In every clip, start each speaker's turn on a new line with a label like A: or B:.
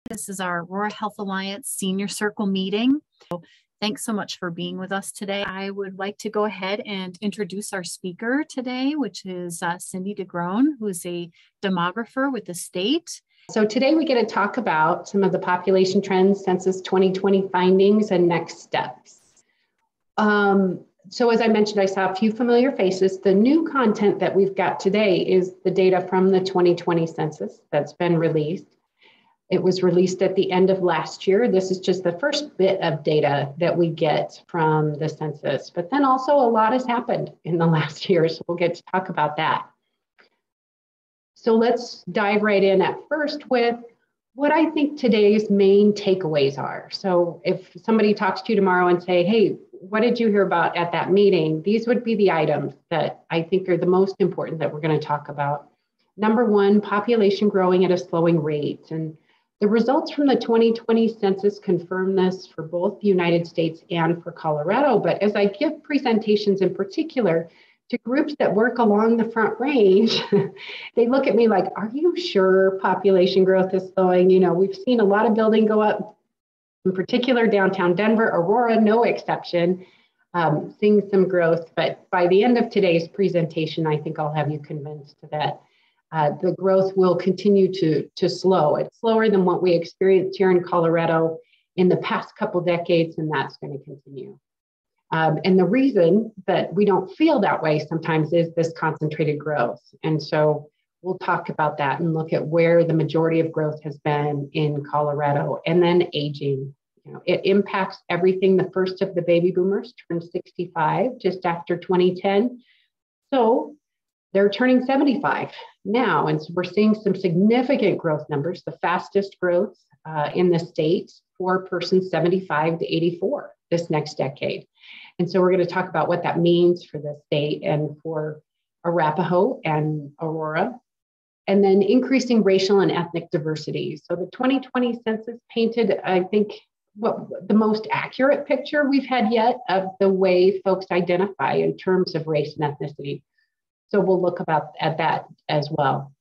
A: This is our Aurora Health Alliance Senior Circle meeting. Thanks so much for being with us today. I would like to go ahead and introduce our speaker today, which is Cindy DeGroen, who is a demographer with the state.
B: So today we get to talk about some of the population trends, Census 2020 findings, and next steps. So as I mentioned, I saw a few familiar faces. The new content that we've got today is the data from the 2020 census that's been released. It was released at the end of last year. This is just the first bit of data that we get from the census, but then also a lot has happened in the last year, so we'll get to talk about that. So let's dive right in at first with what I think today's main takeaways are. So if somebody talks to you tomorrow and say, hey, what did you hear about at that meeting? These would be the items that I think are the most important that we're going to talk about. Number one, population growing at a slowing rate. And the results from the 2020 census confirm this for both the United States and for Colorado. But as I give presentations in particular to groups that work along the Front Range, they look at me like, are you sure population growth is slowing? You know, we've seen a lot of building go up, in particular downtown Denver, Aurora, no exception, seeing some growth. But by the end of today's presentation, I think I'll have you convinced that the growth will continue to slow. It's slower than what we experienced here in Colorado in the past couple decades, and that's going to continue. And the reason that we don't feel that way sometimes is this concentrated growth. And so we'll talk about that and look at where the majority of growth has been in Colorado. And then aging. You know, it impacts everything. The first of the baby boomers turned 65 just after 2010. So they're turning 75 now, and so we're seeing some significant growth numbers, the fastest growth in the state for persons 75 to 84 this next decade. And so we're going to talk about what that means for the state and for Arapahoe and Aurora, and then increasing racial and ethnic diversity. So the 2020 census painted, I think, what the most accurate picture we've had yet of the way folks identify in terms of race and ethnicity. So we'll look at that as well.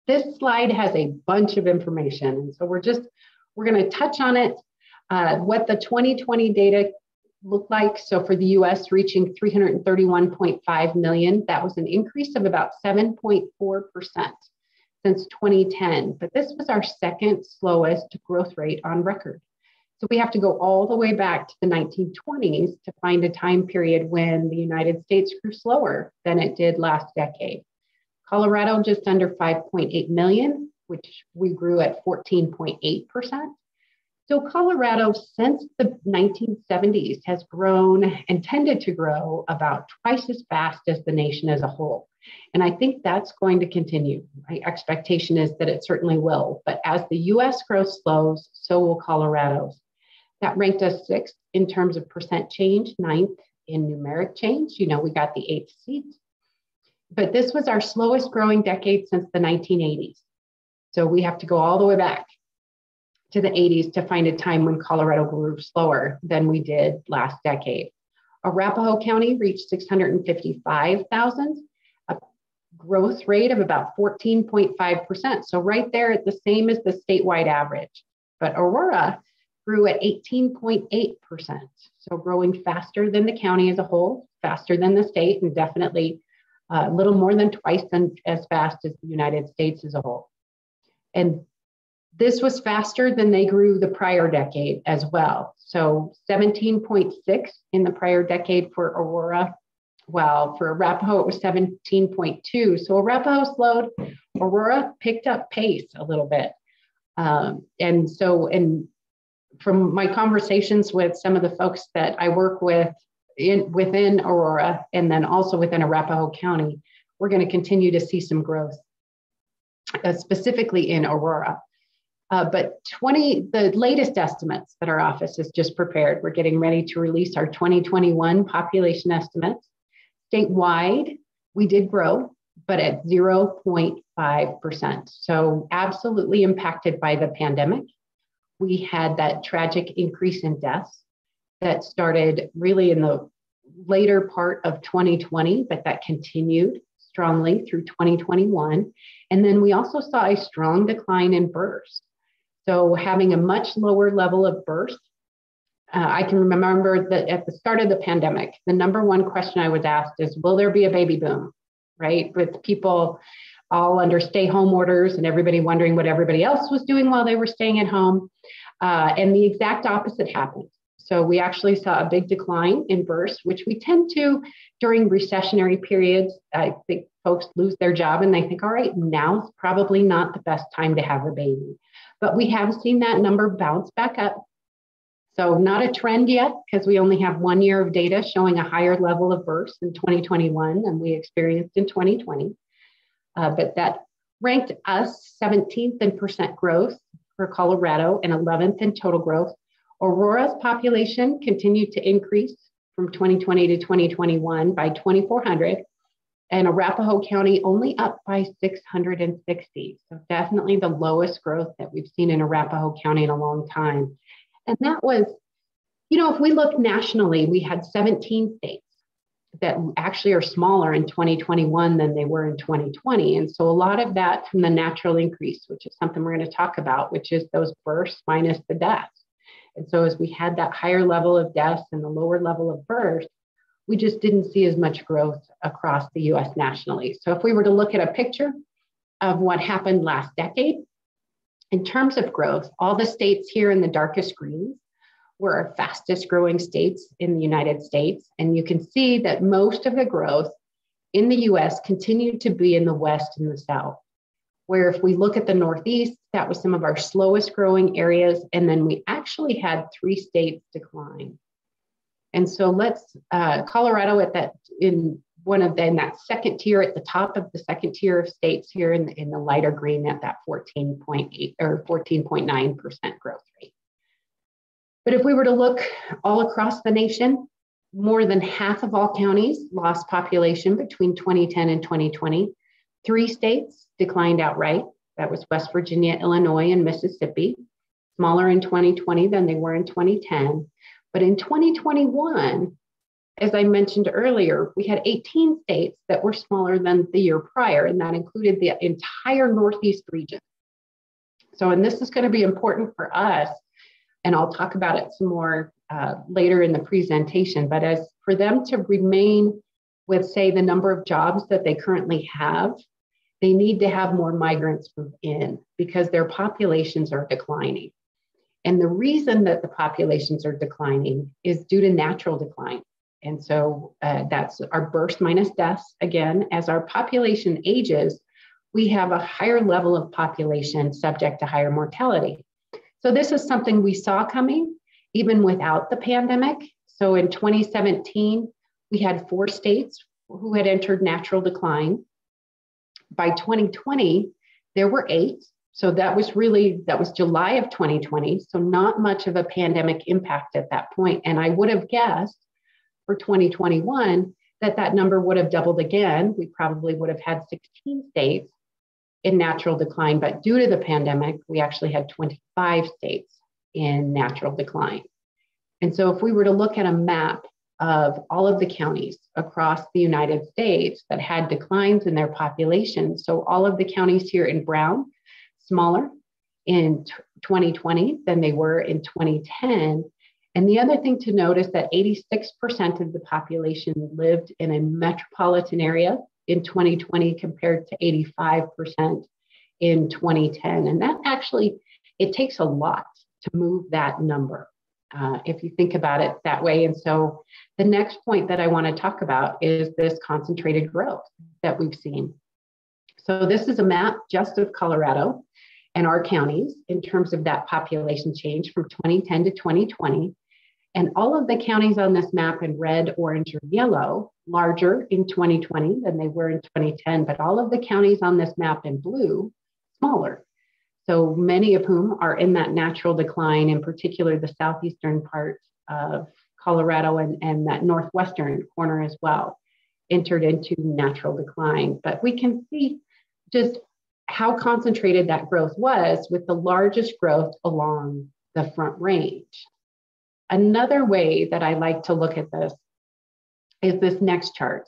B: This slide has a bunch of information. And so we're going to touch on it, what the 2020 data looked like. So for the US reaching 331.5 million, that was an increase of about 7.4% since 2010. But this was our second slowest growth rate on record. So we have to go all the way back to the 1920s to find a time period when the United States grew slower than it did last decade. Colorado just under 5.8 million, which we grew at 14.8%. So Colorado since the 1970s has grown and tended to grow about twice as fast as the nation as a whole. And I think that's going to continue. My expectation is that it certainly will. But as the US growth slows, so will Colorado's. That ranked us sixth in terms of percent change, ninth in numeric change. You know, we got the 8th seat. But this was our slowest growing decade since the 1980s. So we have to go all the way back to the 80s to find a time when Colorado grew slower than we did last decade. Arapahoe County reached 655,000, a growth rate of about 14.5%. So right there at the same as the statewide average. But Aurora grew at 18.8%. So growing faster than the county as a whole, faster than the state, and definitely a little more than twice as fast as the United States as a whole. And this was faster than they grew the prior decade as well. So 17.6 in the prior decade for Aurora, while for Arapahoe it was 17.2. So Arapahoe slowed, Aurora picked up pace a little bit. And from my conversations with some of the folks that I work with within Aurora and then also within Arapahoe County, we're going to continue to see some growth, specifically in Aurora. But the latest estimates that our office has just prepared, we're getting ready to release our 2021 population estimates. Statewide, we did grow, but at 0.5%. So absolutely impacted by the pandemic. We had that tragic increase in deaths that started really in the later part of 2020, but that continued strongly through 2021. And then we also saw a strong decline in births. So having a much lower level of birth. I can remember that at the start of the pandemic, the number one question I was asked is, will there be a baby boom, right? With people all under stay-home orders and everybody wondering what everybody else was doing while they were staying at home. And the exact opposite happened. So we actually saw a big decline in births, which we tend to during recessionary periods. I think folks lose their job and they think, all right, now's probably not the best time to have a baby. But we have seen that number bounce back up. So not a trend yet, because we only have 1 year of data showing a higher level of births in 2021 than we experienced in 2020. But that ranked us 17th in percent growth for Colorado and 11th in total growth. Aurora's population continued to increase from 2020 to 2021 by 2,400, and Arapahoe County only up by 660. So definitely the lowest growth that we've seen in Arapahoe County in a long time. And that was, if we look nationally, we had 17 states that actually are smaller in 2021 than they were in 2020. And so a lot of that from the natural increase, which is something we're going to talk about, which is those births minus the deaths. And so as we had that higher level of deaths and the lower level of births, we just didn't see as much growth across the US nationally. So if we were to look at a picture of what happened last decade, in terms of growth, all the states here in the darkest greens were our fastest growing states in the United States. And you can see that most of the growth in the US continued to be in the West and the South, where if we look at the Northeast, that was some of our slowest growing areas. And then we actually had 3 states decline. And so Colorado in that second tier at the top of the second tier of states here in the lighter green at that 14.8 or 14.9% growth rate. But if we were to look all across the nation, more than half of all counties lost population between 2010 and 2020. 3 states declined outright. That was West Virginia, Illinois, and Mississippi, smaller in 2020 than they were in 2010. But in 2021, as I mentioned earlier, we had 18 states that were smaller than the year prior, and that included the entire Northeast region. So, and this is going to be important for us, and I'll talk about it some more later in the presentation, but as for them to remain with, say, the number of jobs that they currently have, they need to have more migrants move in because their populations are declining. And the reason that the populations are declining is due to natural decline. And so that's our births minus deaths. Again, as our population ages, we have a higher level of population subject to higher mortality. So this is something we saw coming even without the pandemic. So in 2017, we had 4 states who had entered natural decline. By 2020, there were 8. So that was July of 2020. So not much of a pandemic impact at that point. And I would have guessed for 2021 that number would have doubled again. We probably would have had 16 states in natural decline, but due to the pandemic, we actually had 25 states in natural decline. And so if we were to look at a map of all of the counties across the United States that had declines in their population, so all of the counties here in brown, smaller in 2020 than they were in 2010. And the other thing to note is that 86% of the population lived in a metropolitan area in 2020 compared to 85% in 2010. And that actually, it takes a lot to move that number if you think about it that way. And so the next point that I want to talk about is this concentrated growth that we've seen. So this is a map just of Colorado and our counties in terms of that population change from 2010 to 2020. And all of the counties on this map in red, orange, or yellow, larger in 2020 than they were in 2010, but all of the counties on this map in blue, smaller. So many of whom are in that natural decline, in particular the southeastern part of Colorado and that northwestern corner as well, entered into natural decline. But we can see just how concentrated that growth was, with the largest growth along the Front Range. Another way that I like to look at this is this next chart.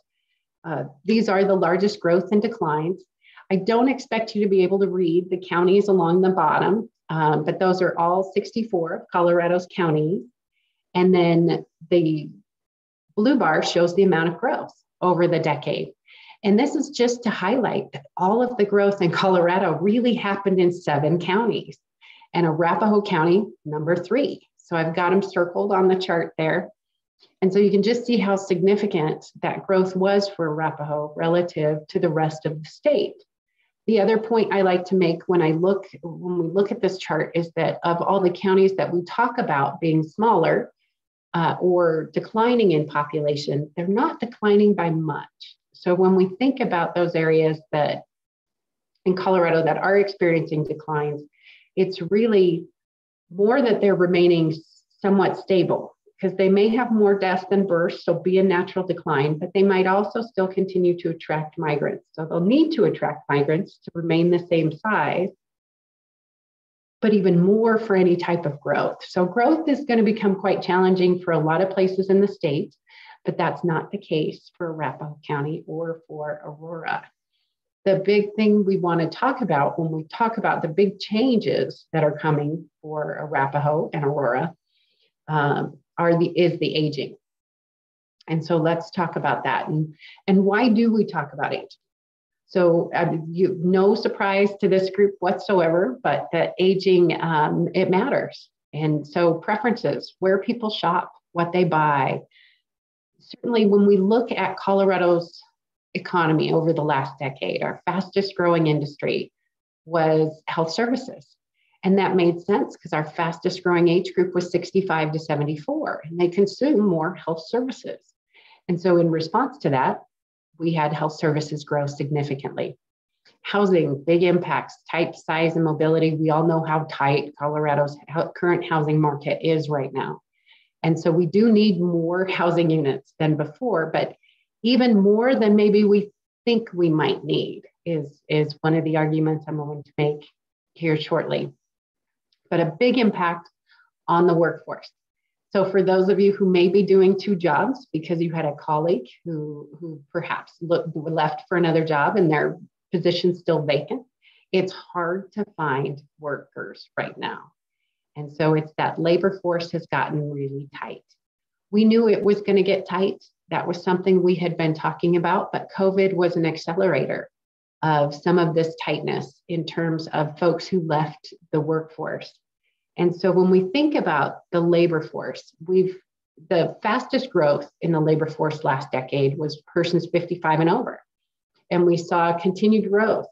B: These are the largest growth and declines. I don't expect you to be able to read the counties along the bottom. but those are all 64 of Colorado's counties. And then the blue bar shows the amount of growth over the decade. And this is just to highlight that all of the growth in Colorado really happened in 7 counties, and Arapahoe County, number 3. So I've got them circled on the chart there. And so you can just see how significant that growth was for Arapahoe relative to the rest of the state. The other point I like to make when we look at this chart is that of all the counties that we talk about being smaller or declining in population, they're not declining by much. So when we think about those areas that in Colorado that are experiencing declines, it's really more that they're remaining somewhat stable, because they may have more deaths than births, so be a natural decline, but they might also still continue to attract migrants. So they'll need to attract migrants to remain the same size, but even more for any type of growth. So growth is going to become quite challenging for a lot of places in the state, but that's not the case for Arapahoe County or for Aurora. The big thing we want to talk about when we talk about the is that are coming for Arapahoe and Aurora is the aging. And so let's talk about that. And why do we talk about aging? So no surprise to this group whatsoever, but that aging, it matters. And so preferences, where people shop, what they buy. Certainly when we look at Colorado's economy over the last decade, our fastest growing industry was health services. And that made sense because our fastest growing age group was 65 to 74, and they consume more health services. And so in response to that, we had health services grow significantly. Housing, big impacts, type, size, and mobility. We all know how tight Colorado's current housing market is right now. And so we do need more housing units than before, but even more than maybe we think we might need is one of the arguments I'm going to make here shortly. But a big impact on the workforce. So for those of you who may be doing 2 jobs because you had a colleague who perhaps left for another job and their position's still vacant, it's hard to find workers right now. And so it's that labor force has gotten really tight. We knew it was going to get tight. That was something we had been talking about, but COVID was an accelerator of some of this tightness in terms of folks who left the workforce. And so when we think about the labor force, the fastest growth in the labor force last decade was persons 55 and over. And we saw continued growth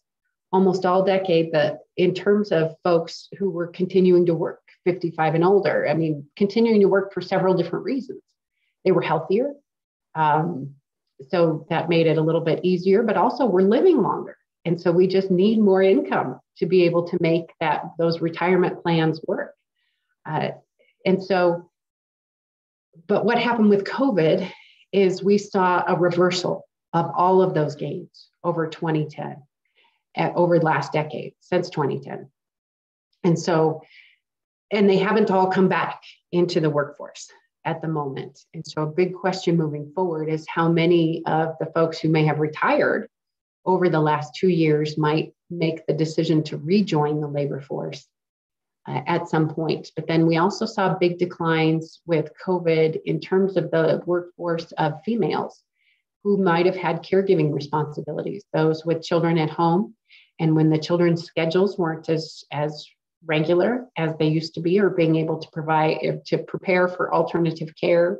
B: almost all decade, but in terms of folks who were continuing to work 55 and older, I mean, continuing to work for several different reasons. They were healthier. So that made it a little bit easier, but also we're living longer. And so we just need more income to be able to make those retirement plans work. But what happened with COVID is we saw a reversal of all of those gains over 2010, over the last decade, since 2010. And they haven't all come back into the workforce at the moment. And so a big question moving forward is how many of the folks who may have retired over the last 2 years might make the decision to rejoin the labor force at some point. But then we also saw big declines with COVID in terms of the workforce of females who might have had caregiving responsibilities, those with children at home. And when the children's schedules weren't as regular as they used to be, or being able to prepare for alternative care,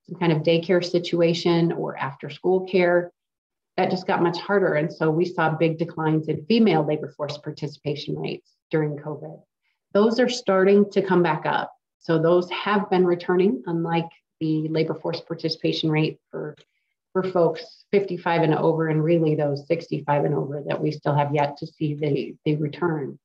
B: some kind of daycare situation or after school care, that just got much harder. And so we saw big declines in female labor force participation rates during COVID. Those are starting to come back up. So those have been returning, unlike the labor force participation rate for folks 55 and over, and really those 65 and over that we still have yet to see the return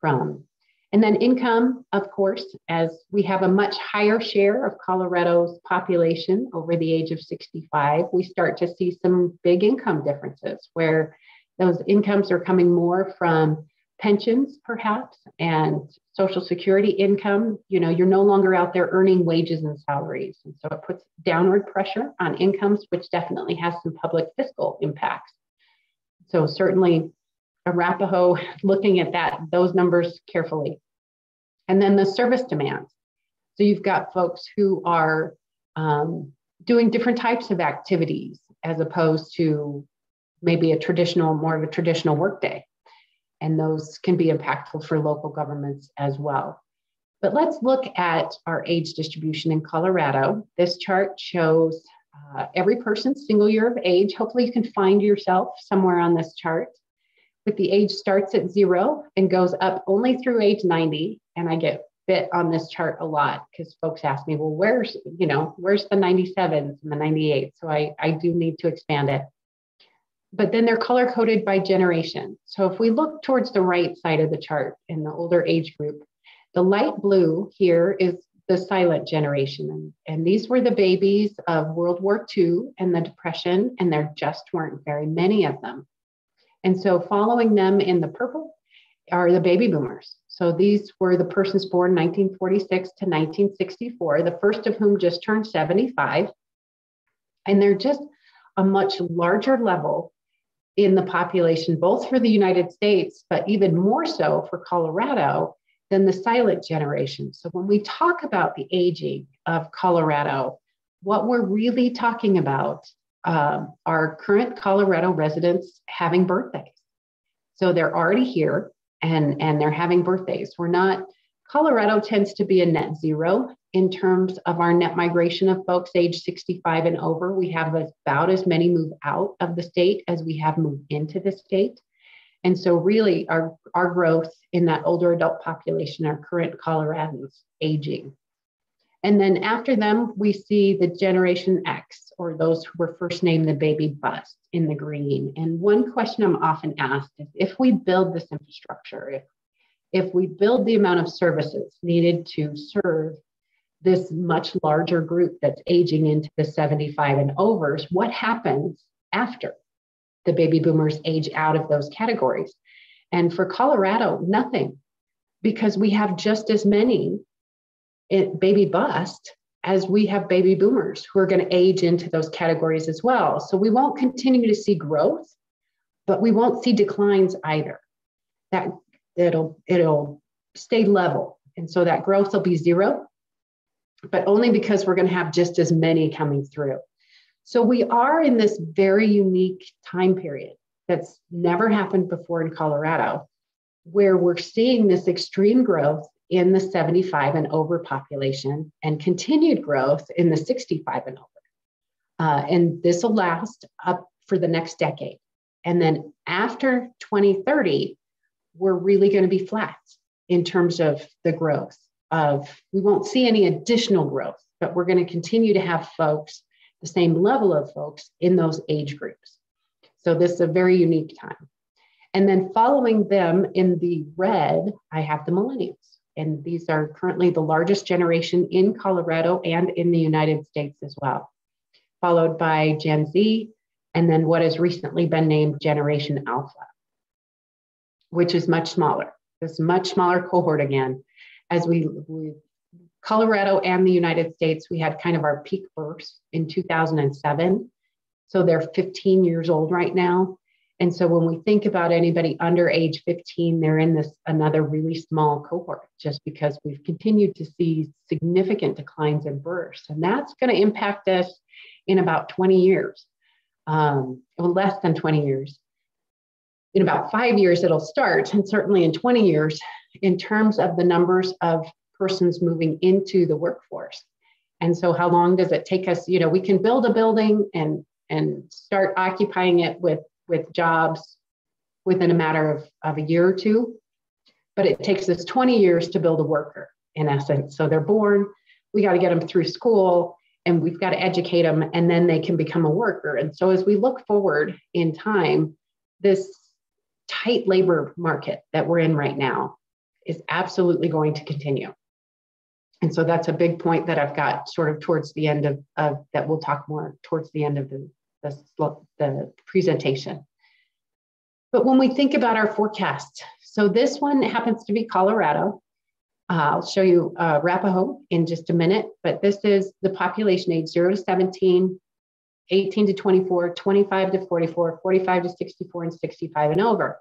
B: from. And then income, of course, as we have a much higher share of Colorado's population over the age of 65, we start to see some big income differences where those incomes are coming more from pensions, perhaps, and Social Security income. You know, you're no longer out there earning wages and salaries. And so it puts downward pressure on incomes, which definitely has some public fiscal impacts. So certainly Arapahoe, looking at those numbers carefully. And then the service demands. So you've got folks who are doing different types of activities as opposed to maybe more of a traditional workday. And those can be impactful for local governments as well. But let's look at our age distribution in Colorado. This chart shows every person's single year of age. Hopefully you can find yourself somewhere on this chart. But the age starts at 0 and goes up only through age 90. And I get bit on this chart a lot because folks ask me, well, where's the 97s and the 98s? So I do need to expand it. But then they're color coded by generation. So if we look towards the right side of the chart in the older age group, the light blue here is the silent generation. And these were the babies of World War II and the Depression, and there just weren't very many of them. And so following them in the purple are the baby boomers. So these were the persons born 1946 to 1964, the first of whom just turned 75. And they're just a much larger level in the population, both for the United States, but even more so for Colorado than the silent generation. So when we talk about the aging of Colorado, what we're really talking about are current Colorado residents having birthdays. So they're already here and they're having birthdays. Colorado tends to be a net zero in terms of our net migration of folks age 65 and over. We have about as many move out of the state as we have moved into the state. And so really our growth in that older adult population are current Coloradans aging. And then after them, we see the Generation X, or those who were first named the baby bust in the green. And one question I'm often asked is, if we build this infrastructure, if we build the amount of services needed to serve this much larger group that's aging into the 75 and overs, what happens after the baby boomers age out of those categories? And for Colorado, nothing, because we have just as many baby bust as we have baby boomers who are going to age into those categories as well. So we won't continue to see growth, but we won't see declines either. It'll stay level. And so that growth will be 0, but only because we're going to have just as many coming through. So we are in this very unique time period that's never happened before in Colorado, where we're seeing this extreme growth in the 75 and over population and continued growth in the 65 and over. And this will last up for the next decade. And then after 2030, we're really going to be flat in terms of the growth we won't see any additional growth, but we're going to continue to have folks, the same level of folks in those age groups. So this is a very unique time. And then following them in the red, I have the Millennials. And these are currently the largest generation in Colorado and in the United States as well, followed by Gen Z, and then what has recently been named Generation Alpha, which is much smaller. This much smaller cohort again. As we Colorado and the United States, we had kind of our peak births in 2007. So they're 15 years old right now. And so when we think about anybody under age 15, they're in this another really small cohort, just because we've continued to see significant declines in births. And that's going to impact us in about 20 years, less than 20 years. In about 5 years, it'll start, and certainly in 20 years, in terms of the numbers of persons moving into the workforce. And so how long does it take us? We can build a building and start occupying it with jobs within a matter of a year or two, but it takes us 20 years to build a worker, in essence. So they're born, we got to get them through school, and we've got to educate them, and then they can become a worker. And so as we look forward in time, this tight labor market that we're in right now is absolutely going to continue. And so that's a big point that I've got sort of towards the end of that we'll talk more towards the end of the presentation. But when we think about our forecast, so this one happens to be Colorado. I'll show you Arapahoe in just a minute, but this is the population age 0 to 17, 18 to 24, 25 to 44, 45 to 64, and 65 and over.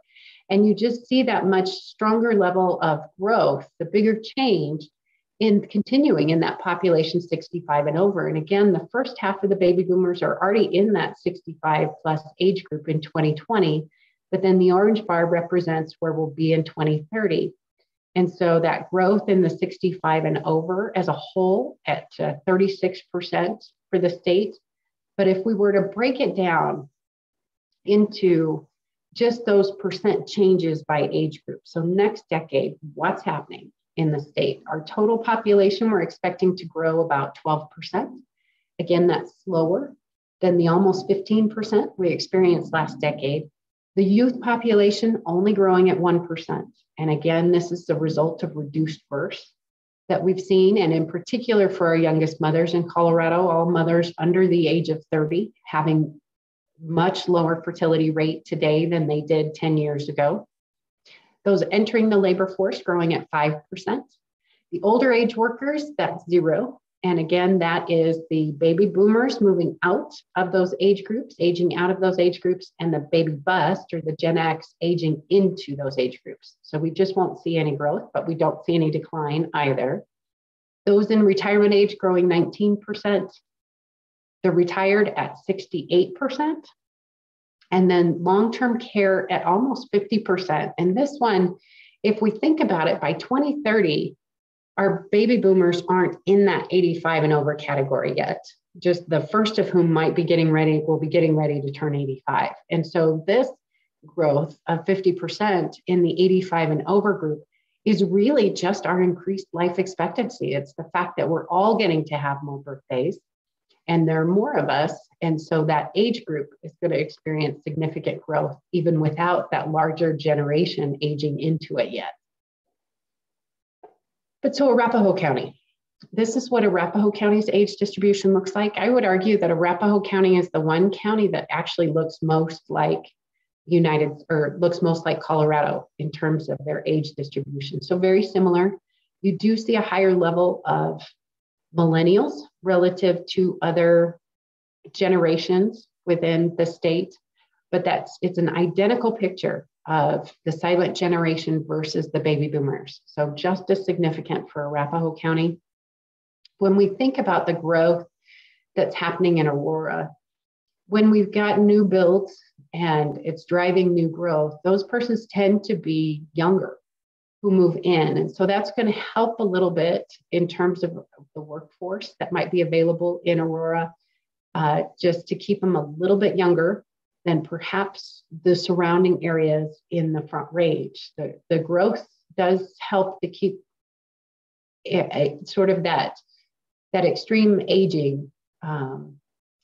B: And you just see that much stronger level of growth, the bigger change in continuing in that population 65 and over. And again, the first half of the baby boomers are already in that 65 plus age group in 2020, but then the orange bar represents where we'll be in 2030. And so that growth in the 65 and over as a whole at 36% for the state. But if we were to break it down into just those percent changes by age group. So next decade, what's happening in the state? Our total population, we're expecting to grow about 12%. Again, that's slower than the almost 15% we experienced last decade. The youth population only growing at 1%. And again, this is the result of reduced births that we've seen. And in particular for our youngest mothers in Colorado, all mothers under the age of 30 having much lower fertility rate today than they did 10 years ago. Those entering the labor force growing at 5%. The older age workers, that's 0. And again, that is the baby boomers moving out of those age groups, aging out of those age groups, and the baby bust or the Gen X aging into those age groups. So we just won't see any growth, but we don't see any decline either. Those in retirement age growing 19%. The retired at 68%. And then long-term care at almost 50%. And this one, if we think about it, by 2030, our baby boomers aren't in that 85 and over category yet. Just the first of whom will be getting ready to turn 85. And so this growth of 50% in the 85 and over group is really just our increased life expectancy. It's the fact that we're all getting to have more birthdays and there are more of us. And so that age group is going to experience significant growth, even without that larger generation aging into it yet. But so Arapahoe County, this is what Arapahoe County's age distribution looks like. I would argue that Arapahoe County is the one county that actually looks most like looks most like Colorado in terms of their age distribution. So very similar. You do see a higher level of millennials relative to other generations within the state, but it's an identical picture of the silent generation versus the baby boomers. So just as significant for Arapahoe County. When we think about the growth that's happening in Aurora, when we've got new builds and it's driving new growth, those persons tend to be younger who move in. And so that's going to help a little bit in terms of the workforce that might be available in Aurora, just to keep them a little bit younger than perhaps the surrounding areas in the Front Range. The growth does help to keep sort of that extreme aging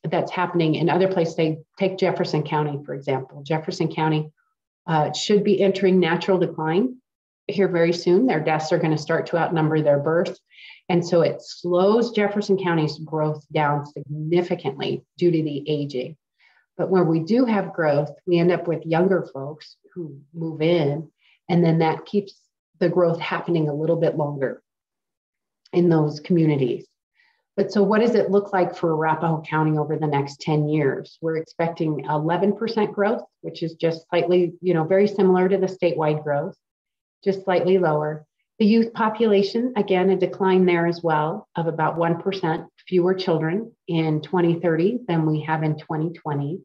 B: that's happening in other places. Take Jefferson County, for example. Jefferson County should be entering natural decline here very soon. Their deaths are going to start to outnumber their births. And so it slows Jefferson County's growth down significantly due to the aging. But when we do have growth, we end up with younger folks who move in, and then that keeps the growth happening a little bit longer in those communities. But so what does it look like for Arapahoe County over the next 10 years? We're expecting 11% growth, which is just slightly, very similar to the statewide growth, just slightly lower. The youth population, again, a decline there as well of about 1% fewer children in 2030 than we have in 2020.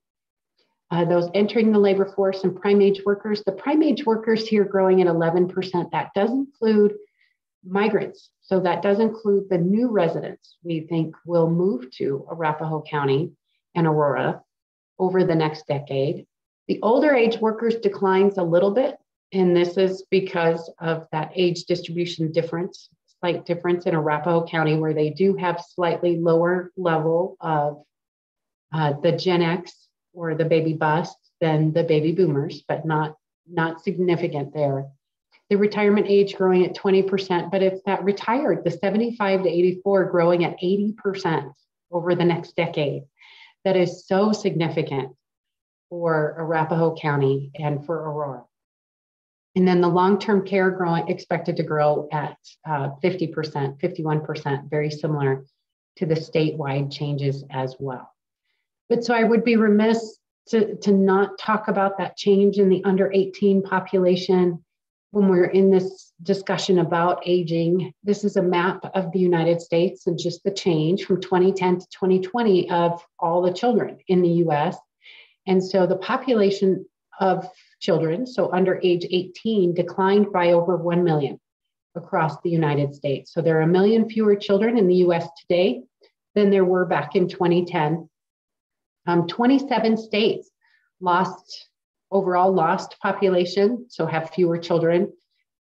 B: Those entering the labor force and prime age workers, the prime age workers here growing at 11%, that does include migrants. So that does include the new residents we think will move to Arapahoe County and Aurora over the next decade. The older age workers declines a little bit, and this is because of that age distribution difference, slight difference in Arapahoe County, where they do have slightly lower level of the Gen X or the baby bust than the baby boomers, but not significant there. The retirement age growing at 20%, but it's that retired, the 75 to 84 growing at 80% over the next decade. That is so significant for Arapahoe County and for Aurora. And then the long-term care expected to grow at 50%, 51%, very similar to the statewide changes as well. But so I would be remiss to not talk about that change in the under 18 population when we're in this discussion about aging. This is a map of the United States and just the change from 2010 to 2020 of all the children in the US. And so the population of children, so under age 18, declined by over 1 million across the United States. So there are 1 million fewer children in the US today than there were back in 2010. 27 states overall lost population, so have fewer children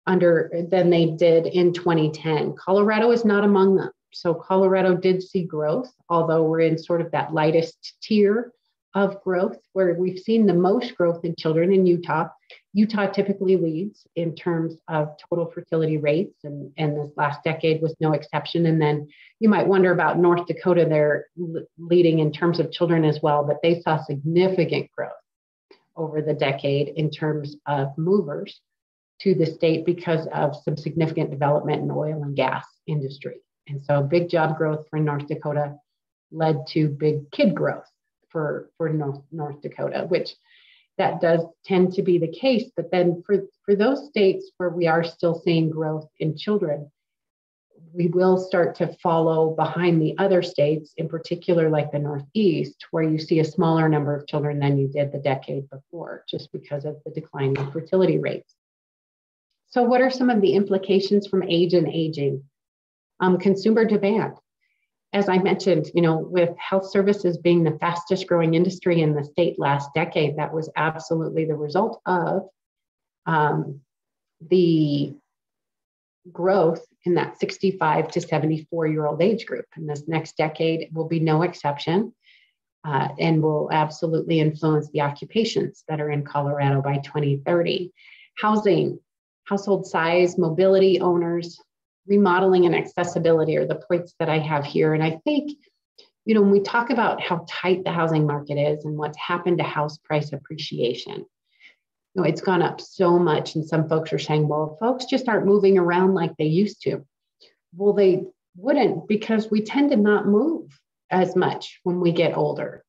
B: than they did in 2010. Colorado is not among them. So Colorado did see growth, although we're in sort of that lightest tier of growth, where we've seen the most growth in children in Utah. Utah typically leads in terms of total fertility rates, and this last decade was no exception. And then you might wonder about North Dakota. They're leading in terms of children as well, but they saw significant growth over the decade in terms of movers to the state because of some significant development in the oil and gas industry. And so big job growth for North Dakota led to big kid growth for North Dakota, which that does tend to be the case. But then for those states where we are still seeing growth in children, we will start to follow behind the other states, in particular like the Northeast, where you see a smaller number of children than you did the decade before, just because of the decline in fertility rates. So what are some of the implications from age and aging? Consumer demand. As I mentioned, with health services being the fastest growing industry in the state last decade, that was absolutely the result of the growth in that 65 to 74-year-old age group. And this next decade will be no exception, and will absolutely influence the occupations that are in Colorado by 2030. Housing, household size, mobility, owners, remodeling, and accessibility are the points that I have here. And I think, when we talk about how tight the housing market is and what's happened to house price appreciation, it's gone up so much. And some folks are saying, well, folks just aren't moving around like they used to. Well, they wouldn't, because we tend to not move as much when we get older.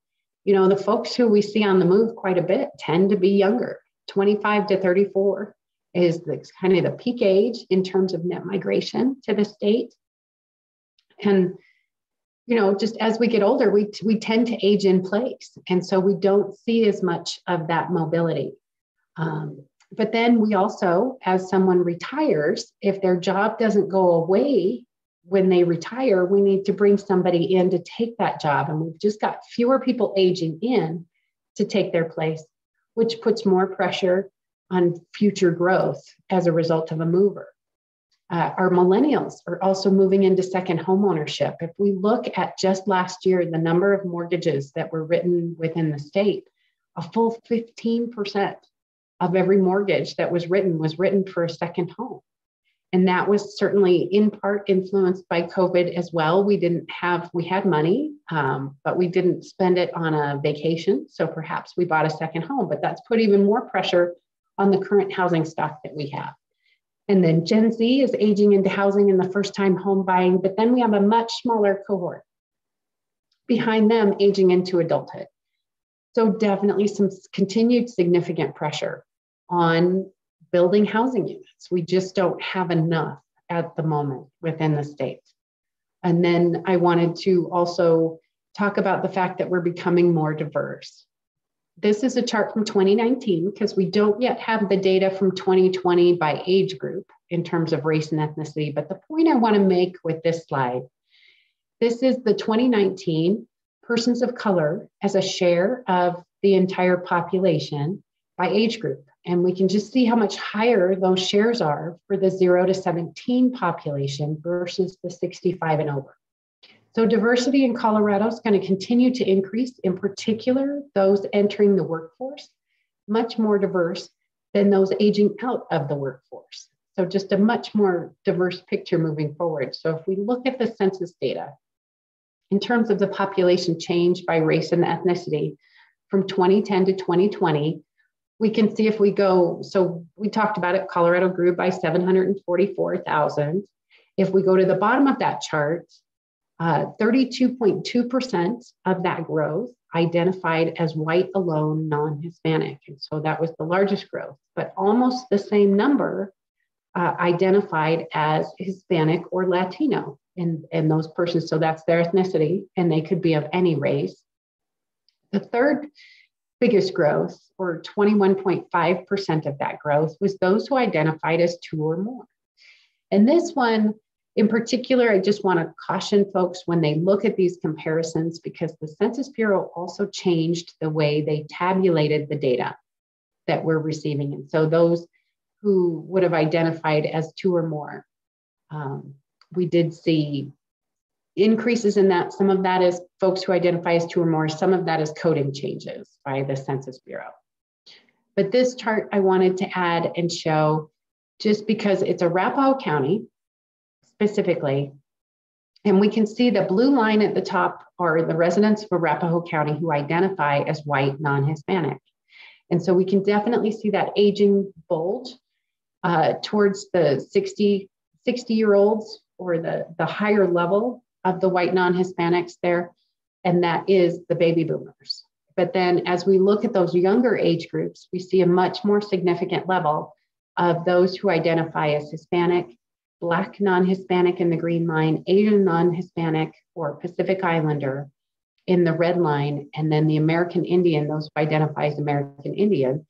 B: The folks who we see on the move quite a bit tend to be younger. 25 to 34 is kind of the peak age in terms of net migration to the state. And, just as we get older, we tend to age in place. And so we don't see as much of that mobility. But then we also, as someone retires, if their job doesn't go away when they retire, we need to bring somebody in to take that job. And we've just got fewer people aging in to take their place, which puts more pressure on future growth as a result of a mover. Our millennials are also moving into second home ownership. If we look at just last year, the number of mortgages that were written within the state, a full 15% of every mortgage that was written for a second home. And that was certainly in part influenced by COVID as well. We had money, but we didn't spend it on a vacation. So perhaps we bought a second home, but that's put even more pressure on the current housing stock that we have. And then Gen Z is aging into housing in the first time home buying, but then we have a much smaller cohort behind them aging into adulthood. So definitely some continued significant pressure on building housing units. We just don't have enough at the moment within the state. And then I wanted to also talk about the fact that we're becoming more diverse. This is a chart from 2019 because we don't yet have the data from 2020 by age group in terms of race and ethnicity. But the point I want to make with this slide, this is the 2019 persons of color as a share of the entire population by age group. And we can just see how much higher those shares are for the 0 to 17 population versus the 65 and over. So diversity in Colorado is going to continue to increase, in particular, those entering the workforce, much more diverse than those aging out of the workforce. So just a much more diverse picture moving forward. So if we look at the census data, in terms of the population change by race and ethnicity from 2010 to 2020, we can see if we go, so we talked about it, Colorado grew by 744,000. If we go to the bottom of that chart, 32.2% of that growth identified as white alone, non-Hispanic. And so that was the largest growth, but almost the same number identified as Hispanic or Latino in those persons. So that's their ethnicity, and they could be of any race. The third biggest growth, or 21.5% of that growth, was those who identified as two or more. And this one in particular, I just want to caution folks when they look at these comparisons, because the Census Bureau also changed the way they tabulated the data that we're receiving. And so those who would have identified as two or more, we did see increases in that. Some of that is folks who identify as two or more. Some of that is coding changes by the Census Bureau. But this chart I wanted to add and show, just because it's Arapahoe County specifically, and we can see the blue line at the top are the residents of Arapahoe County who identify as white, non-Hispanic. And so we can definitely see that aging bulge towards the 60-year-olds or the higher level of the white non-Hispanics there, and that is the baby boomers. But then as we look at those younger age groups, we see a much more significant level of those who identify as Hispanic, Black non-Hispanic in the green line, Asian non-Hispanic or Pacific Islander in the red line, and then the American Indian, those who identify as American Indian,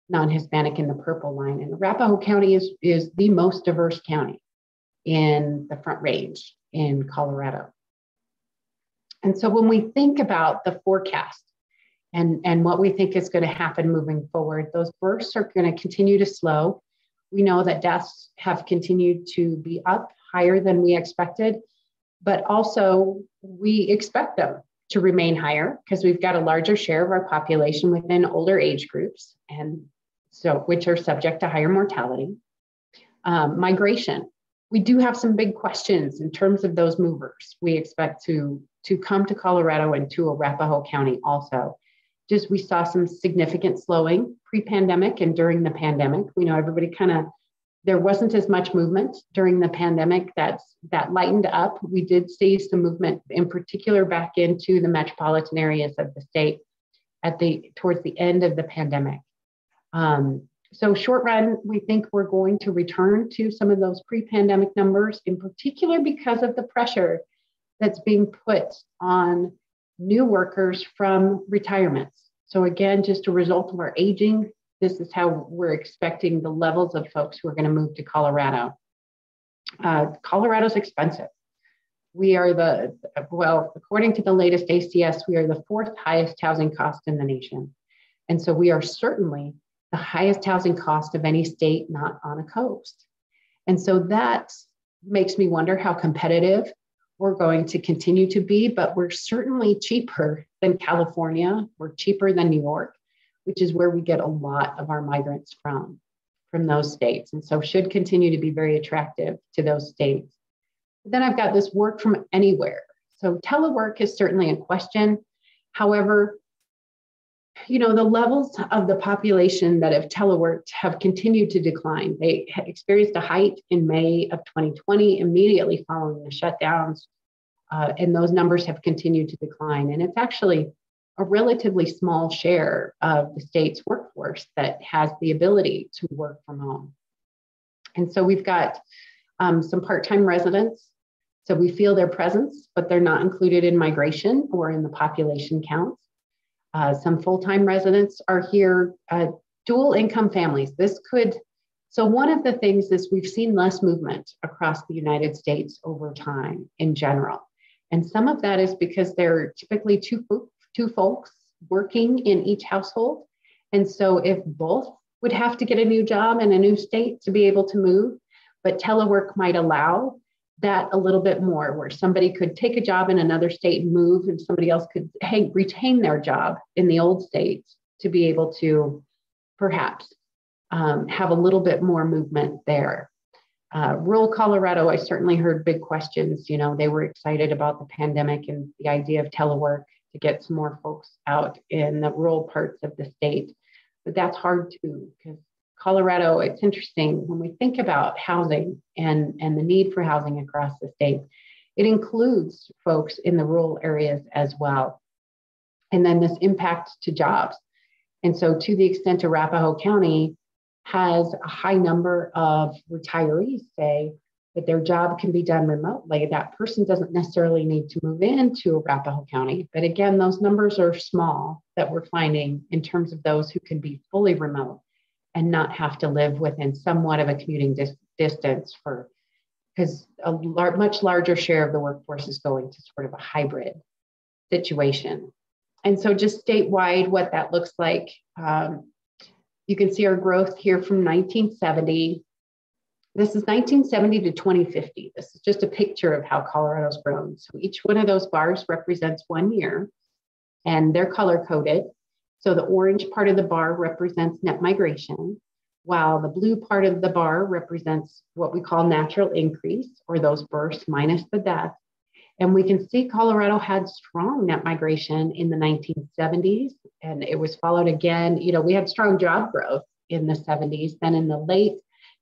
B: non-Hispanic in the purple line. And Arapahoe County is the most diverse county in the Front Range in Colorado. And so when we think about the forecast and what we think is going to happen moving forward, those births are going to continue to slow. We know that deaths have continued to be up higher than we expected, but also we expect them to remain higher because we've got a larger share of our population within older age groups, and so which are subject to higher mortality. Migration. We do have some big questions in terms of those movers. We expect to come to Colorado and to Arapahoe County also. Just we saw some significant slowing pre-pandemic and during the pandemic. We know everybody there wasn't as much movement during the pandemic that lightened up. We did see some movement in particular back into the metropolitan areas of the state towards the end of the pandemic. So short run, we think we're going to return to some of those pre-pandemic numbers, in particular because of the pressure that's being put on new workers from retirements. So again, just a result of our aging, this is how we're expecting the levels of folks who are going to move to Colorado. Colorado's expensive. We are according to the latest ACS, we are the fourth highest housing cost in the nation. And so we are certainly the highest housing cost of any state not on a coast. And so that makes me wonder how competitive we're going to continue to be, but we're certainly cheaper than California. We're cheaper than New York, which is where we get a lot of our migrants from those states. And so should continue to be very attractive to those states. Then I've got this work from anywhere. So telework is certainly a question. However, the levels of the population that have teleworked have continued to decline. They experienced a height in May of 2020, immediately following the shutdowns, and those numbers have continued to decline. And it's actually a relatively small share of the state's workforce that has the ability to work from home. And so we've got some part-time residents. So we feel their presence, but they're not included in migration or in the population counts. Some full-time residents are here, dual income families. So one of the things is we've seen less movement across the United States over time in general. And some of that is because there are typically two folks working in each household. And so if both would have to get a new job in a new state to be able to move, but telework might allow that a little bit more, where somebody could take a job in another state and move, and somebody else could retain their job in the old state to be able to perhaps have a little bit more movement there. Rural Colorado, I certainly heard big questions. They were excited about the pandemic and the idea of telework to get some more folks out in the rural parts of the state. But that's hard too, because Colorado, it's interesting when we think about housing and the need for housing across the state. It includes folks in the rural areas as well. And then this impact to jobs. And so to the extent Arapahoe County has a high number of retirees say that their job can be done remotely, that person doesn't necessarily need to move into Arapahoe County. But again, those numbers are small that we're finding in terms of those who can be fully remote and not have to live within somewhat of a commuting distance because a much larger share of the workforce is going to sort of a hybrid situation. And so just statewide, what that looks like, you can see our growth here from 1970. This is 1970 to 2050. This is just a picture of how Colorado's grown. So each one of those bars represents 1 year, and they're color coded. So the orange part of the bar represents net migration, while the blue part of the bar represents what we call natural increase, or those births minus the death. And we can see Colorado had strong net migration in the 1970s, and it was followed again. We had strong job growth in the 70s. Then in the late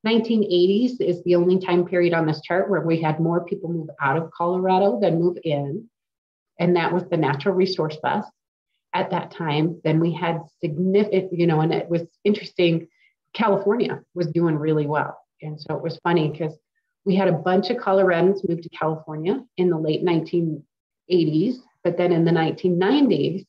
B: 1980s is the only time period on this chart where we had more people move out of Colorado than move in. And that was the natural resource bust at that time. Then we had significant, and it was interesting, California was doing really well. And so it was funny because we had a bunch of Coloradans move to California in the late 1980s, but then in the 1990s,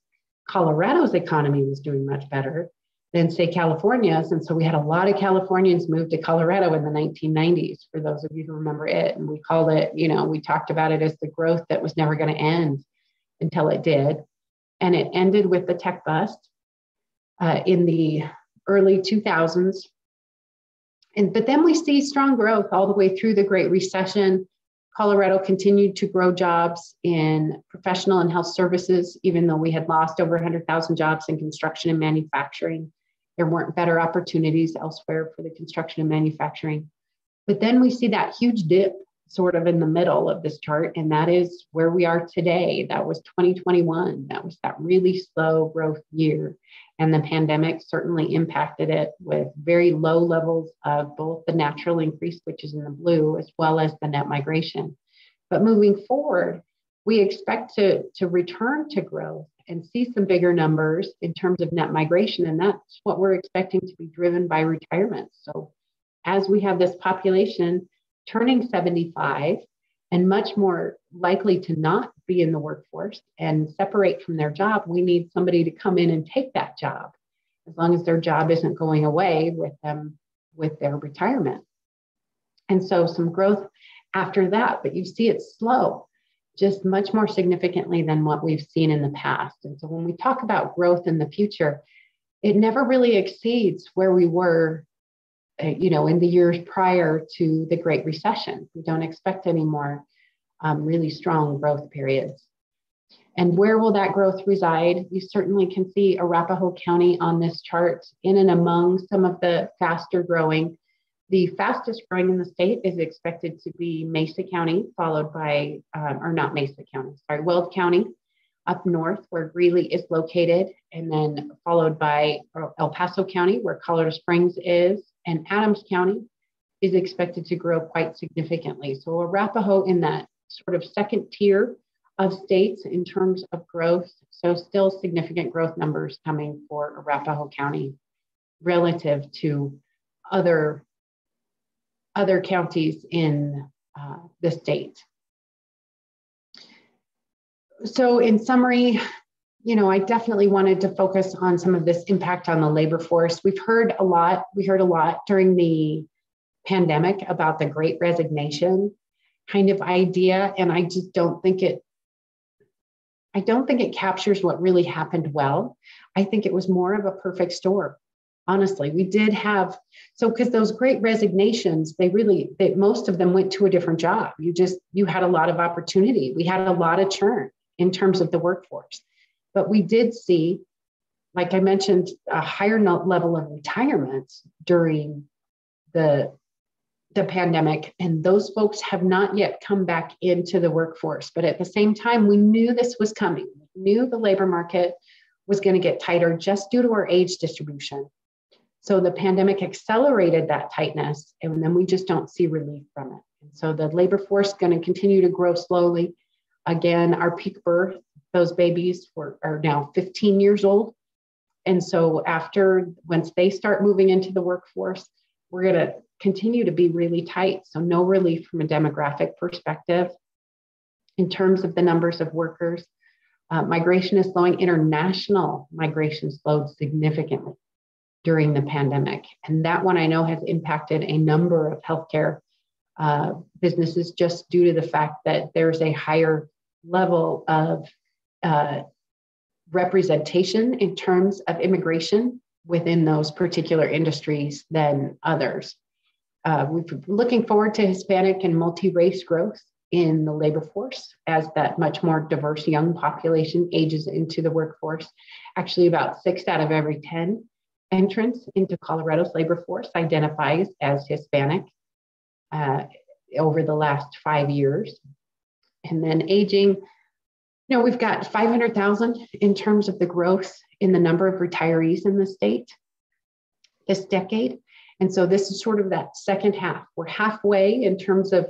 B: Colorado's economy was doing much better than, say, California's. And so we had a lot of Californians move to Colorado in the 1990s, for those of you who remember it. And we called it, we talked about it as the growth that was never going to end until it did. And it ended with the tech bust in the early 2000s. But then we see strong growth all the way through the Great Recession. Colorado continued to grow jobs in professional and health services, even though we had lost over 100,000 jobs in construction and manufacturing. There weren't better opportunities elsewhere for the construction and manufacturing. But then we see that huge dip sort of in the middle of this chart, and that is where we are today. That was 2021. That was that really slow growth year. And the pandemic certainly impacted it with very low levels of both the natural increase, which is in the blue, as well as the net migration. But moving forward, we expect to return to growth and see some bigger numbers in terms of net migration. And that's what we're expecting to be driven by retirement. So as we have this population turning 75 and much more likely to not be in the workforce and separate from their job, we need somebody to come in and take that job, as long as their job isn't going away with them with their retirement. And so some growth after that, but you see it's slow, just much more significantly than what we've seen in the past. And so when we talk about growth in the future, it never really exceeds where we were in the years prior to the Great Recession. We don't expect any more really strong growth periods. And where will that growth reside? You certainly can see Arapahoe County on this chart in and among some of the faster growing. The fastest growing in the state is expected to be Mesa County, followed by, Weld County up north where Greeley is located, and then followed by El Paso County where Colorado Springs is, and Adams County is expected to grow quite significantly. So Arapahoe in that sort of second tier of states in terms of growth. So still significant growth numbers coming for Arapahoe County relative to other counties in the state. So in summary, I definitely wanted to focus on some of this impact on the labor force. We heard a lot during the pandemic about the Great Resignation kind of idea, and I just don't think it captures what really happened well. I think it was more of a perfect storm. Honestly, we did have, because those Great Resignations, most of them went to a different job. You had a lot of opportunity. We had a lot of churn in terms of the workforce. But we did see, like I mentioned, a higher level of retirements during the pandemic, and those folks have not yet come back into the workforce. But at the same time, we knew this was coming. We knew the labor market was going to get tighter just due to our age distribution. So the pandemic accelerated that tightness, and then we just don't see relief from it. And so the labor force is going to continue to grow slowly. Again, our peak birth, those babies are now 15 years old. And so once they start moving into the workforce, we're going to continue to be really tight. So no relief from a demographic perspective. In terms of the numbers of workers, migration is slowing. International migration slowed significantly during the pandemic. And that one I know has impacted a number of healthcare businesses just due to the fact that there's a higher level of representation in terms of immigration within those particular industries than others. We're looking forward to Hispanic and multi-race growth in the labor force as that much more diverse young population ages into the workforce. Actually, about 6 out of every 10 entrants into Colorado's labor force identifies as Hispanic over the last 5 years. And then aging, we've got 500,000 in terms of the growth in the number of retirees in the state this decade. And so this is sort of that second half. We're halfway in terms of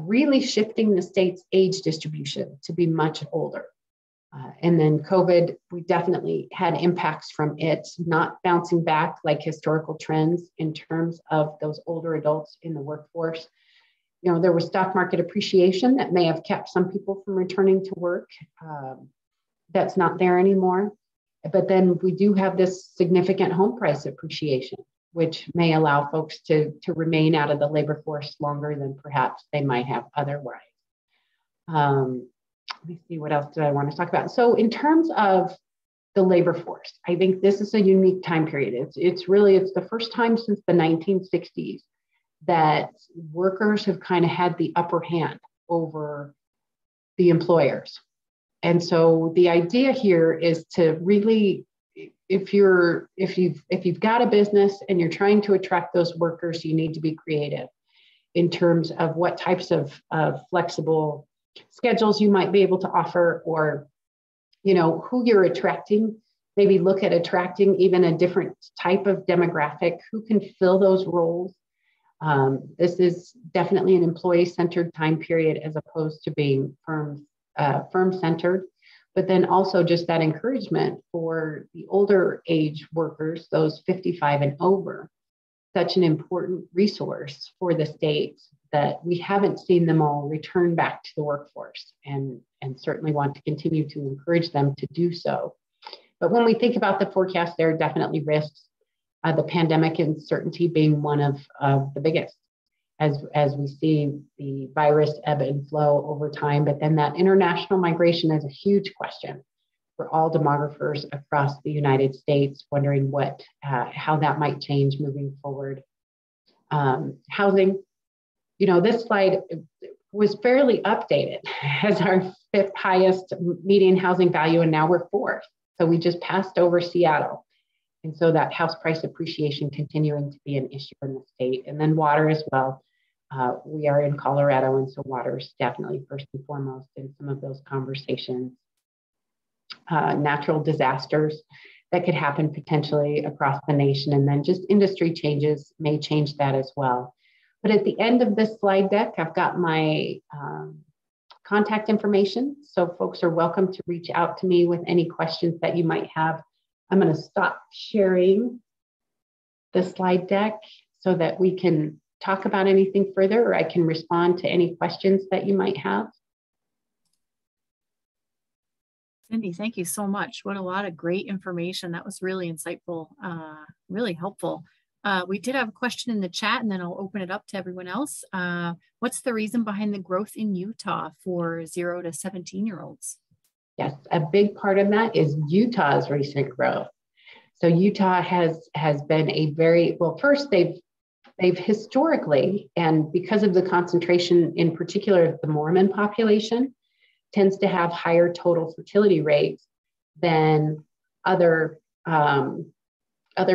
B: really shifting the state's age distribution to be much older. And then COVID, we definitely had impacts from it, not bouncing back like historical trends in terms of those older adults in the workforce. There was stock market appreciation that may have kept some people from returning to work. That's not there anymore. But then we do have this significant home price appreciation, which may allow folks to remain out of the labor force longer than perhaps they might have otherwise. Let me see, what else do I want to talk about? So in terms of the labor force, I think this is a unique time period. It's the first time since the 1960s that workers have kind of had the upper hand over the employers. And so the idea here is to really, if you've got a business and you're trying to attract those workers, you need to be creative in terms of what types of flexible schedules you might be able to offer, or who you're attracting. Maybe look at attracting even a different type of demographic who can fill those roles. This is definitely an employee-centered time period as opposed to being firm-centered. But then also just that encouragement for the older age workers, those 55 and over, such an important resource for the state that we haven't seen them all return back to the workforce, and certainly want to continue to encourage them to do so. But when we think about the forecast, there are definitely risks. The pandemic uncertainty being one of the biggest, as we see the virus ebb and flow over time. But then that international migration is a huge question for all demographers across the United States, wondering how that might change moving forward. Housing, this slide was fairly updated as our 5th highest median housing value, and now we're 4th. So we just passed over Seattle. And so that house price appreciation continuing to be an issue in the state. And then water as well. We are in Colorado, and so water is definitely first and foremost in some of those conversations. Natural disasters that could happen potentially across the nation, and then just industry changes may change that as well. But at the end of this slide deck, I've got my contact information. So folks are welcome to reach out to me with any questions that you might have. I'm going to stop sharing the slide deck so that we can talk about anything further, or I can respond to any questions that you might have.
A: Cindy, thank you so much. What a lot of great information. That was really insightful, really helpful. We did have a question in the chat, and then I'll open it up to everyone else. What's the reason behind the growth in Utah for 0 to 17-year-olds?
B: Yes, a big part of that is Utah's recent growth. So Utah has been a very, well, first they've historically, and because of the concentration in particular of the Mormon population, tends to have higher total fertility rates than other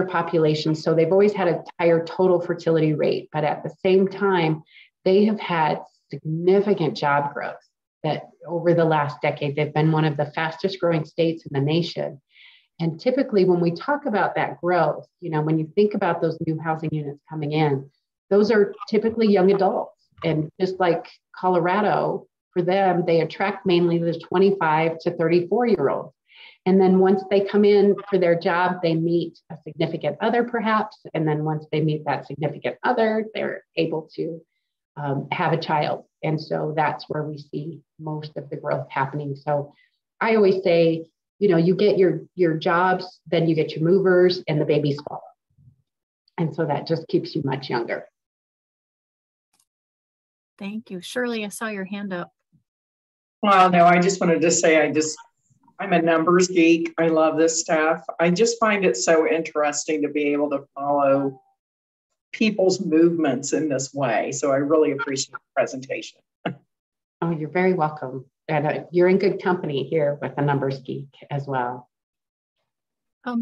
B: populations. So they've always had a higher total fertility rate, but at the same time, they have had significant job growth. That over the last decade, they've been one of the fastest growing states in the nation. And typically when we talk about that growth, when you think about those new housing units coming in, those are typically young adults. And just like Colorado, for them, they attract mainly the 25 to 34-year-olds. And then once they come in for their job, they meet a significant other perhaps. And then once they meet that significant other, they're able to have a child. And so that's where we see most of the growth happening. So I always say, you get your jobs, then you get your movers, and the babies follow. And so that just keeps you much younger.
A: Thank you. Shirley, I saw your hand up.
C: Well, no, I just wanted to say I'm a numbers geek. I love this stuff. I just find it so interesting to be able to follow people's movements in this way. So I really appreciate the presentation.
B: Oh, you're very welcome. And you're in good company here with the numbers geek as well.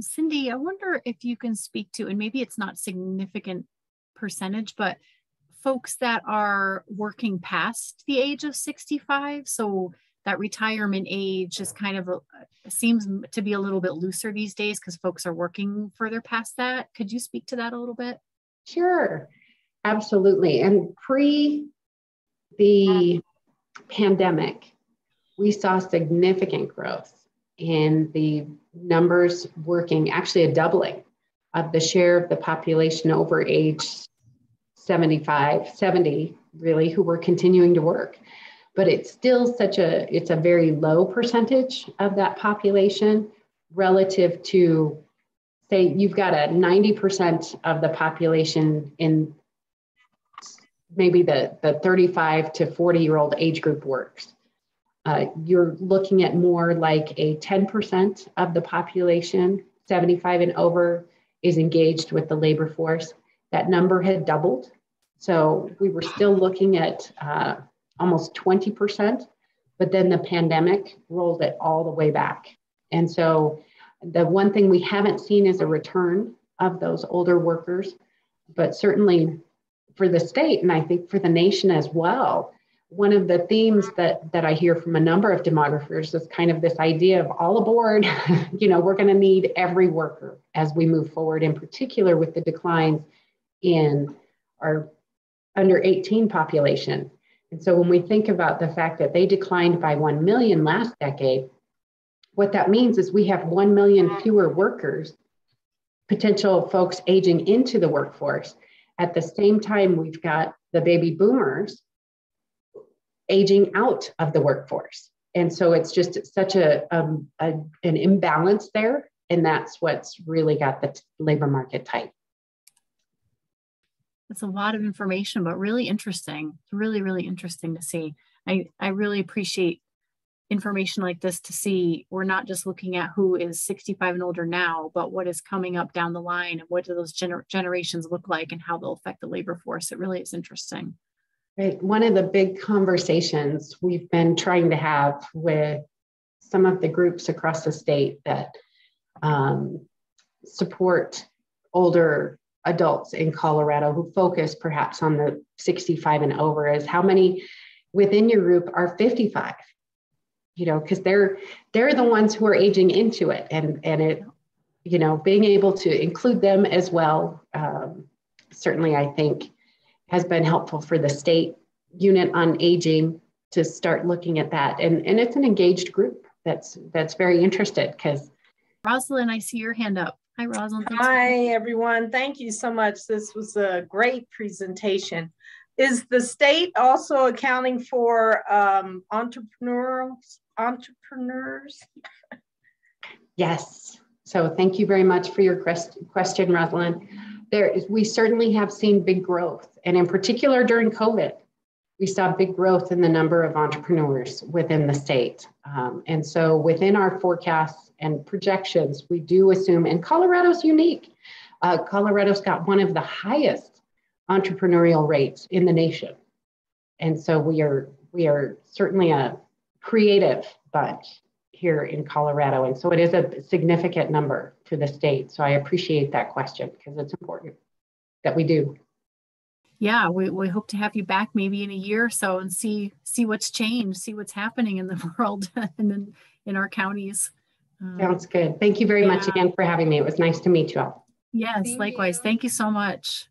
A: Cindy, I wonder if you can speak to, and maybe it's not significant percentage, but folks that are working past the age of 65. So that retirement age is kind of seems to be a little bit looser these days because folks are working further past that. Could you speak to that a little bit?
B: Sure, absolutely. And pre the pandemic, we saw significant growth in the numbers working, actually a doubling of the share of the population over age 70 really, who were continuing to work. But it's still it's a very low percentage of that population relative to, say, you've got a 90% of the population in maybe the 35 to 40-year-old age group works. You're looking at more like a 10% of the population, 75 and over, is engaged with the labor force. That number had doubled. So we were still looking at almost 20%, but then the pandemic rolled it all the way back. And so the one thing we haven't seen is a return of those older workers, but certainly for the state, and I think for the nation as well, one of the themes that I hear from a number of demographers is kind of this idea of all aboard, we're going to need every worker as we move forward, in particular with the declines in our under 18 population. And so when we think about the fact that they declined by 1 million last decade, what that means is we have 1 million fewer workers, potential folks aging into the workforce. At the same time, we've got the baby boomers aging out of the workforce. And so it's just such an imbalance there. And that's what's really got the labor market tight.
A: It's a lot of information, but really interesting. It's really, really interesting to see. I really appreciate information like this to see we're not just looking at who is 65 and older now, but what is coming up down the line and what do those generations look like and how they'll affect the labor force. It really is interesting.
B: Right. One of the big conversations we've been trying to have with some of the groups across the state that support older adults in Colorado who focus perhaps on the 65 and over is how many within your group are 55, because they're the ones who are aging into it, and it, being able to include them as well, certainly I think has been helpful for the state unit on aging to start looking at that. And it's an engaged group that's very interested because.
A: Rosalind, I see your hand up. Hi, Rosalind.
D: Hi, everyone. Thank you so much. This was a great presentation. Is the state also accounting for entrepreneurs?
B: Yes. So thank you very much for your question, Rosalind. We certainly have seen big growth. And in particular during COVID, we saw big growth in the number of entrepreneurs within the state. And so within our forecasts and projections, we do assume, and Colorado's unique. Colorado's got one of the highest entrepreneurial rates in the nation. And so we are certainly a creative bunch here in Colorado. And so it is a significant number for the state. So I appreciate that question because it's important that we do.
A: Yeah, we hope to have you back maybe in a year or so and see what's changed, see what's happening in the world and then in our counties.
B: Sounds good. Thank you very much again for having me. It was nice to meet you all.
A: Yes, likewise. Thank you so much.